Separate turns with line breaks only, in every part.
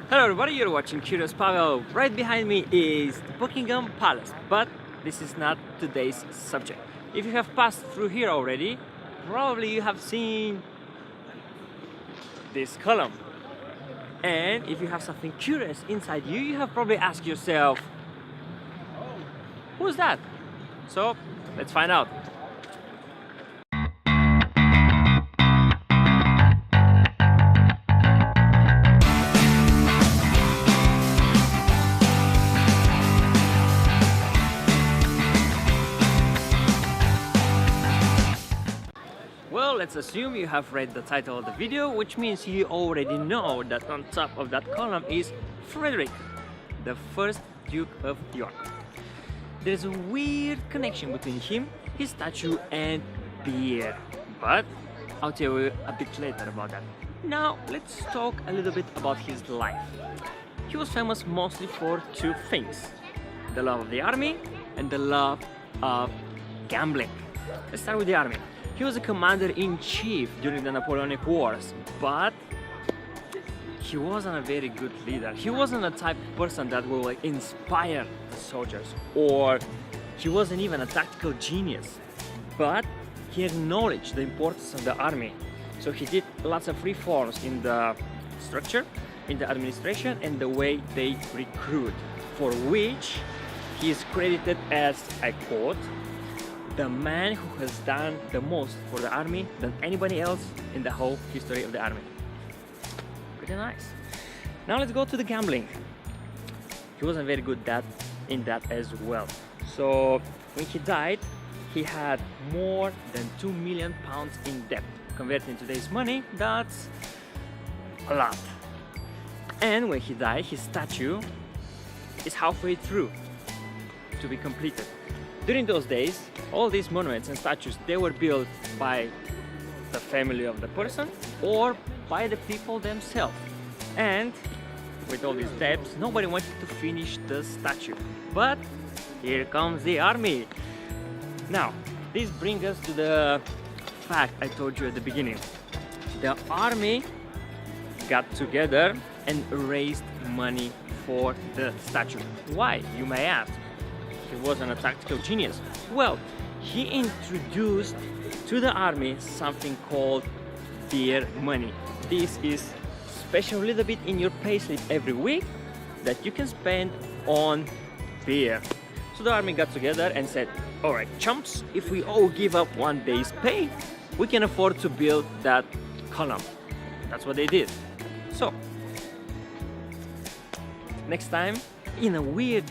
Hello everybody, you're watching Curious Pavel. Right behind me is Buckingham Palace, but this is not today's subject. If you have passed through here already, probably you have seen this column. And if you have something curious inside you, you have probably asked yourself, who's that? So let's find out. Well, let's assume you have read the title of the video, which means you already know that on top of that column is Frederick, the first Duke of York. There's a weird connection between him, his statue, and beer, but I'll tell you a bit later about that. Now, let's talk a little bit about his life. He was famous mostly for two things: the love of the army and the love of gambling. Let's start with the army. He was a commander-in-chief during the Napoleonic Wars, but he wasn't a very good leader. He wasn't the type of person that will inspire the soldiers, or he wasn't even a tactical genius. But he acknowledged the importance of the army. So he did lots of reforms in the structure, in the administration, and the way they recruit, for which he is credited as, I quote, the man who has done the most for the army than anybody else in the whole history of the army. Pretty nice. Now let's go to the gambling. He wasn't very good in that as well. So when he died, he had more than 2 million pounds in debt. Converted in today's money, that's a lot. And when he died, his statue is halfway through to be completed. During those days, all these monuments and statues, they were built by the family of the person or by the people themselves. And with all these debts, nobody wanted to finish the statue. But here comes the army. Now, this brings us to the fact I told you at the beginning. The army got together and raised money for the statue. Why, you may ask? He wasn't a tactical genius. Well, he introduced to the army something called beer money. This is special little bit in your payslip every week that you can spend on beer. So the army got together and said, all right, chumps, if we all give up one day's pay, we can afford to build that column. That's what they did. So next time, in a weird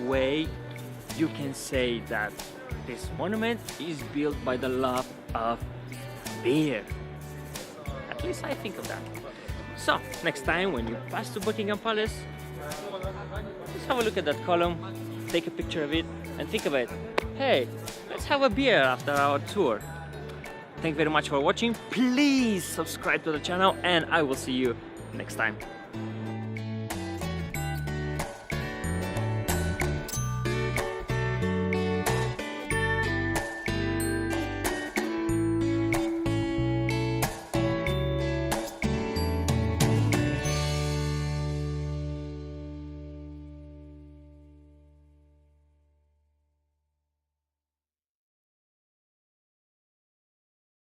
way, you can say that this monument is built by the love of beer. At least I think of that. So next time when you pass to Buckingham Palace, just have a look at that column, take a picture of it, and think about it. Hey, let's have a beer after our tour. Thank you very much for watching. Please subscribe to the channel, and I will see you next time.